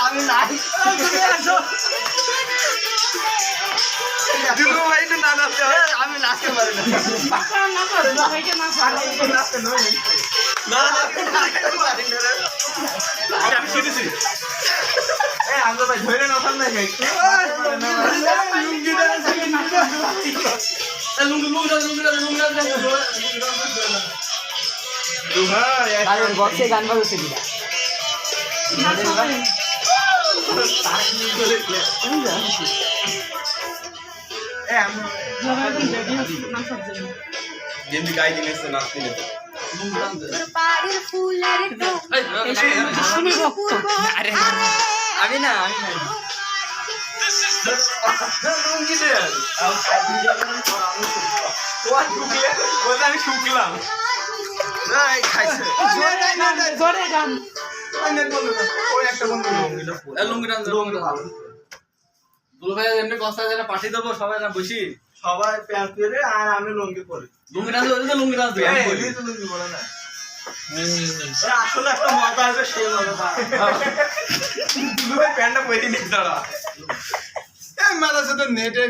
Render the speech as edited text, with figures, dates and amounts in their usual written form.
আমি নাই আমি নাচতে পারি না আমি শুনেছি আমরা ভাই ধরে না থাম নাই বক্সে গান বাজছে কিনা যেমনি গাই দিনেছে নাচতে নেবে আমি না আমি শুকলাম জোরে গান ওই একটা বন্ধু পাঠিয়ে দেবো সবাই না বসি সবাই প্যান্ট পরে আর আমি লুঙ্গি পরে লুঙ্গি ডান্স লুঙ্গি ডান্স লুঙ্গি বলে না আসলে একটা মজা আছে সেই মজা প্যান্টটা পরে নিয়ে দাঁড়া মাথা সাথে নেটে